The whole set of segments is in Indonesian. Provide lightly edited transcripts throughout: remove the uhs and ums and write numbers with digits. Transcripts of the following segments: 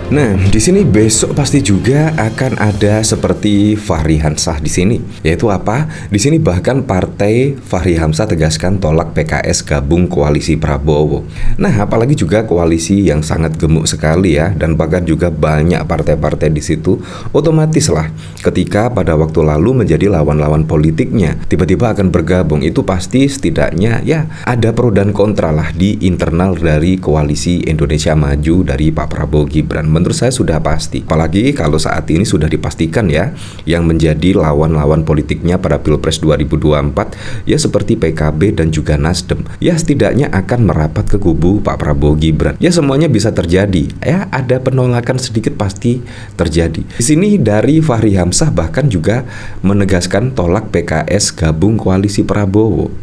Nah, di sini besok pasti juga akan ada seperti Fahri Hamzah di sini. Yaitu apa? Di sini bahkan partai Fahri Hamzah tegaskan tolak PKS gabung koalisi Prabowo. Nah, apalagi juga koalisi yang sangat gemuk sekali ya, dan bahkan juga banyak partai-partai di situ. Otomatis lah, ketika pada waktu lalu menjadi lawan-lawan politiknya, tiba-tiba akan bergabung, itu pasti setidaknya ya ada pro dan kontra lah di internal dari koalisi Indonesia Maju dari Pak Prabowo Gibran. Menurut saya sudah pasti, apalagi kalau saat ini sudah dipastikan ya, yang menjadi lawan-lawan politiknya pada Pilpres 2024 ya seperti PKB dan juga Nasdem, ya setidaknya akan merapat ke kubu Pak Prabowo Gibran. Ya semuanya bisa terjadi, ya ada penolakan sedikit pasti terjadi. Di sini dari Fahri Hamzah bahkan juga menegaskan tolak PKS gabung koalisi Prabowo.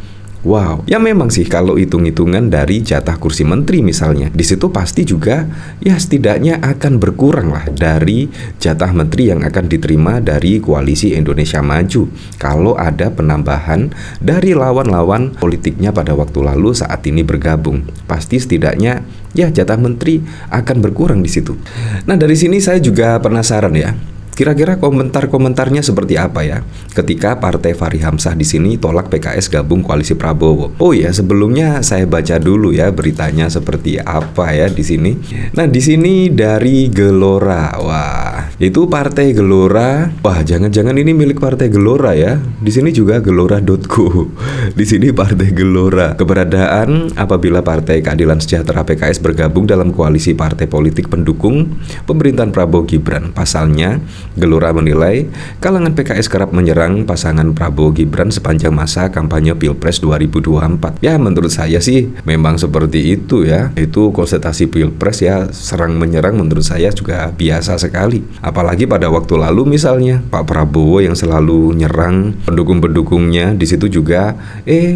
Wow, ya memang sih kalau hitung-hitungan dari jatah kursi menteri misalnya, di situ pasti juga ya setidaknya akan berkurang lah dari jatah menteri yang akan diterima dari koalisi Indonesia Maju kalau ada penambahan dari lawan-lawan politiknya pada waktu lalu saat ini bergabung. Pasti setidaknya ya jatah menteri akan berkurang di situ. Nah, dari sini saya juga penasaran ya. Kira-kira komentar-komentarnya seperti apa ya ketika partai Fahri Hamzah di sini tolak PKS gabung koalisi Prabowo. Oh ya, sebelumnya saya baca dulu ya beritanya seperti apa ya di sini. Nah, di sini dari Gelora. Wah, itu Partai Gelora. Wah, jangan-jangan ini milik Partai Gelora ya. Di sini juga gelora.co. Di sini Partai Gelora. Keberadaan apabila Partai Keadilan Sejahtera PKS bergabung dalam koalisi partai politik pendukung pemerintahan Prabowo Gibran. Pasalnya Gelora menilai kalangan PKS kerap menyerang pasangan Prabowo Gibran sepanjang masa kampanye Pilpres 2024. Ya menurut saya sih memang seperti itu ya. Itu konsultasi Pilpres ya, serang menyerang menurut saya juga biasa sekali. Apalagi pada waktu lalu misalnya Pak Prabowo yang selalu nyerang pendukung-pendukungnya, di situ juga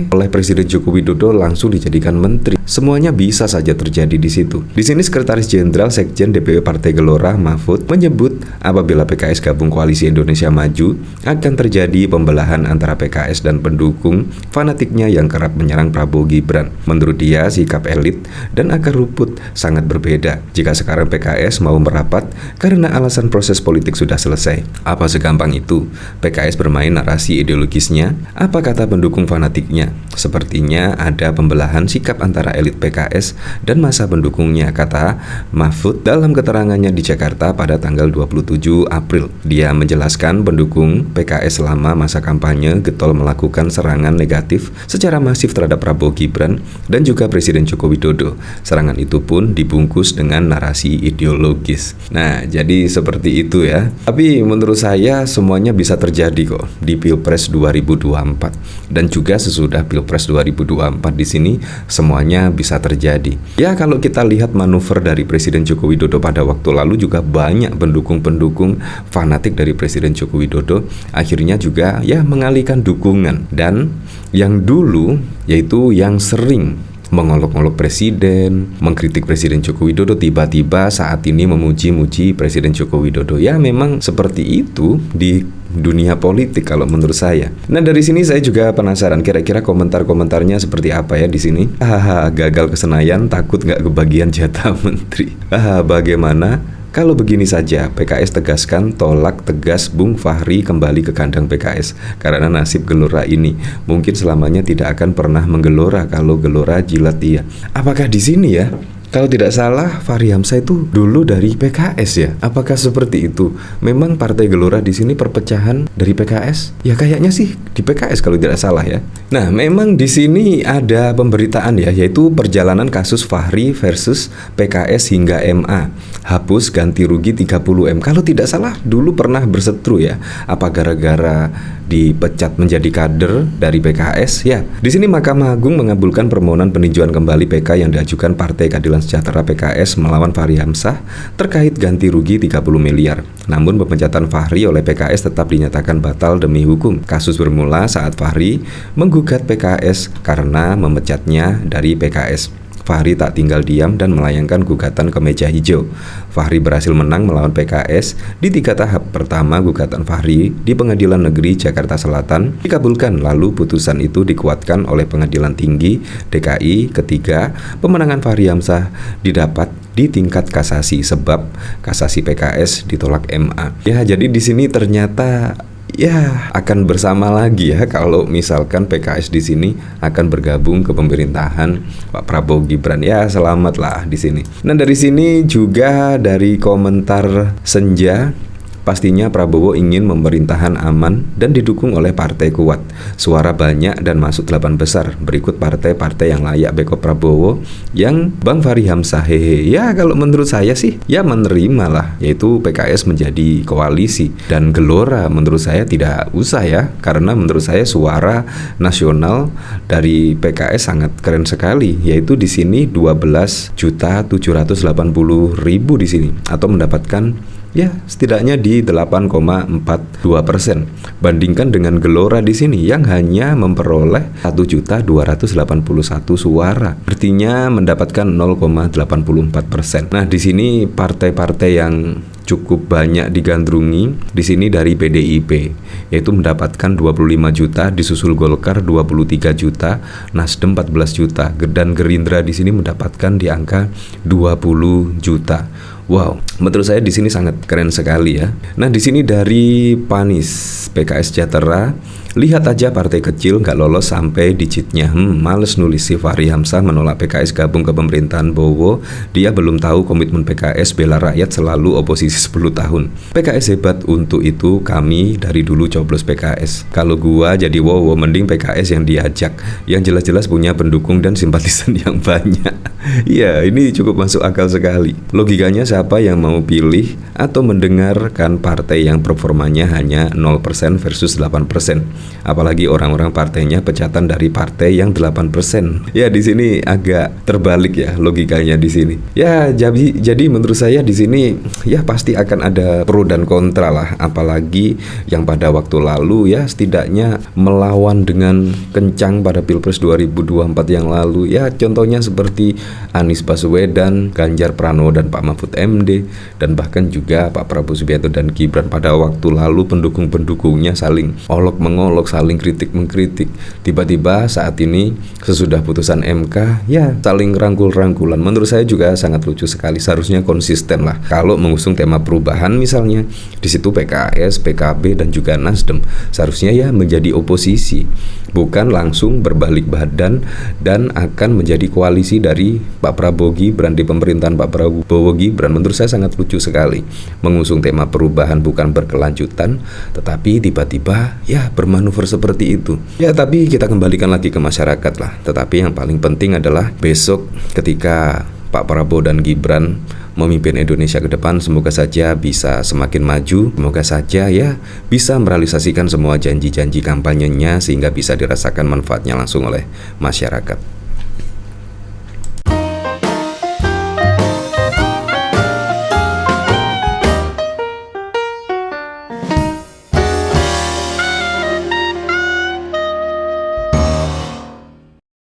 oleh Presiden Joko Widodo langsung dijadikan menteri. Semuanya bisa saja terjadi di situ. Di sini Sekretaris Jenderal Sekjen DPW Partai Gelora Mahfud menyebut apabila PKS gabung koalisi Indonesia Maju akan terjadi pembelahan antara PKS dan pendukung fanatiknya yang kerap menyerang Prabowo Gibran. Menurut dia, sikap elit dan akar rumput sangat berbeda. Jika sekarang PKS mau merapat karena alasan proses politik sudah selesai, apa segampang itu PKS bermain narasi ideologisnya? Apa kata pendukung fanatiknya? Sepertinya ada pembelahan sikap antara elit PKS dan masa pendukungnya, kata Mahfud dalam keterangannya di Jakarta pada tanggal 27 April. Dia menjelaskan pendukung PKS selama masa kampanye getol melakukan serangan negatif secara masif terhadap Prabowo Gibran dan juga Presiden Joko Widodo. Serangan itu pun dibungkus dengan narasi ideologis. Nah, jadi seperti itu ya. Tapi menurut saya semuanya bisa terjadi kok di Pilpres 2024 dan juga sesudah Pilpres 2024 di sini semuanya bisa terjadi. Ya kalau kita lihat manuver dari Presiden Joko Widodo pada waktu lalu juga banyak pendukung-pendukung fanatik dari Presiden Joko Widodo akhirnya juga ya mengalihkan dukungan, dan yang dulu yaitu yang sering mengolok-olok presiden, mengkritik Presiden Joko Widodo, tiba-tiba saat ini memuji-muji Presiden Joko Widodo. Ya memang seperti itu di dunia politik kalau menurut saya. Nah, dari sini saya juga penasaran kira-kira komentar-komentarnya seperti apa ya di sini. Gagal ke Senayan takut nggak kebagian jatah menteri. Bagaimana kalau begini saja? PKS tegaskan tolak tegas Bung Fahri kembali ke kandang PKS karena nasib Gelora ini mungkin selamanya tidak akan pernah menggelora kalau Gelora jilat dia. Apakah di sini ya? Kalau tidak salah Fahri Hamzah itu dulu dari PKS ya. Apakah seperti itu? Memang Partai Gelora di sini perpecahan dari PKS? Ya kayaknya sih di PKS kalau tidak salah ya. Nah, memang di sini ada pemberitaan ya, yaitu perjalanan kasus Fahri versus PKS hingga MA. Hapus ganti rugi 30 M. Kalau tidak salah dulu pernah berseteru ya. Apa gara-gara dipecat menjadi kader dari PKS ya. Di sini Mahkamah Agung mengabulkan permohonan peninjauan kembali PK yang diajukan Partai Keadilan Sejahtera PKS melawan Fahri Hamzah terkait ganti rugi 30 miliar. Namun pemecatan Fahri oleh PKS tetap dinyatakan batal demi hukum. Kasus bermula saat Fahri menggugat PKS karena memecatnya dari PKS. Fahri tak tinggal diam dan melayangkan gugatan ke meja hijau. Fahri berhasil menang melawan PKS di 3 tahap. Pertama, gugatan Fahri di Pengadilan Negeri Jakarta Selatan dikabulkan, lalu putusan itu dikuatkan oleh Pengadilan Tinggi DKI. Ketiga, pemenangan Fahri Hamzah didapat di tingkat kasasi sebab kasasi PKS ditolak MA. Ya, jadi di sini ternyata ya akan bersama lagi ya kalau misalkan PKS di sini akan bergabung ke pemerintahan Pak Prabowo Gibran. Ya, selamatlah di sini. Nah, dari sini juga dari komentar Senja, pastinya Prabowo ingin pemerintahan aman dan didukung oleh partai kuat. Suara banyak dan masuk 8 besar. Berikut partai-partai yang layak backup Prabowo yang Bang Fahri Hamzah. Hehe. Ya, kalau menurut saya sih ya menerima lah, yaitu PKS menjadi koalisi. Dan Gelora menurut saya tidak usah ya, karena menurut saya suara nasional dari PKS sangat keren sekali, yaitu di sini 12.780.000 di sini, atau mendapatkan ya setidaknya di 8,42%. Bandingkan dengan Gelora di sini yang hanya memperoleh 1.281 suara, artinya mendapatkan 0,84%. Nah, di sini partai-partai yang cukup banyak digandrungi di sini dari PDIP, yaitu mendapatkan 25 juta, disusul Golkar 23 juta, Nasdem 14 juta, dan Gerindra di sini mendapatkan di angka 20 juta. Wow, menurut saya di sini sangat keren sekali ya. Nah, di sini dari Panis PKS Jatera, lihat aja partai kecil nggak lolos sampai digitnya. Males nulis si Fahri Hamzah menolak PKS gabung ke pemerintahan Bowo. Dia belum tahu komitmen PKS bela rakyat selalu oposisi 10 tahun. PKS hebat, untuk itu kami dari dulu coblos PKS. Kalau gua jadi Wowo, mending PKS yang diajak, yang jelas-jelas punya pendukung dan simpatisan yang banyak. Ya, ini cukup masuk akal sekali. Logikanya siapa yang mau pilih atau mendengarkan partai yang performanya hanya 0% versus 8%? Apalagi orang-orang partainya pecatan dari partai yang 8%. Ya, di sini agak terbalik ya logikanya di sini. Ya, jadi menurut saya di sini ya pasti akan ada pro dan kontra lah, apalagi yang pada waktu lalu ya setidaknya melawan dengan kencang pada Pilpres 2024 yang lalu. Ya, contohnya seperti Anies Baswedan, Ganjar Pranowo dan Pak Mahfud MD, dan bahkan juga Pak Prabowo Subianto dan Gibran. Pada waktu lalu pendukung-pendukungnya saling olok-mengolok, saling kritik-mengkritik. Tiba-tiba saat ini sesudah putusan MK ya saling rangkul-rangkulan. Menurut saya juga sangat lucu sekali. Seharusnya konsisten lah kalau mengusung tema perubahan, misalnya di situ PKS, PKB dan juga Nasdem seharusnya ya menjadi oposisi, bukan langsung berbalik badan dan akan menjadi koalisi dari Pak Prabowo Gibran di pemerintahan Pak Prabowo Gibran. Menurut saya sangat lucu sekali mengusung tema perubahan bukan berkelanjutan, tetapi tiba-tiba ya bermanuver seperti itu. Ya, tapi kita kembalikan lagi ke masyarakat lah. Tetapi yang paling penting adalah besok ketika Pak Prabowo dan Gibran memimpin Indonesia ke depan, semoga saja bisa semakin maju, semoga saja ya bisa merealisasikan semua janji-janji kampanyenya sehingga bisa dirasakan manfaatnya langsung oleh masyarakat.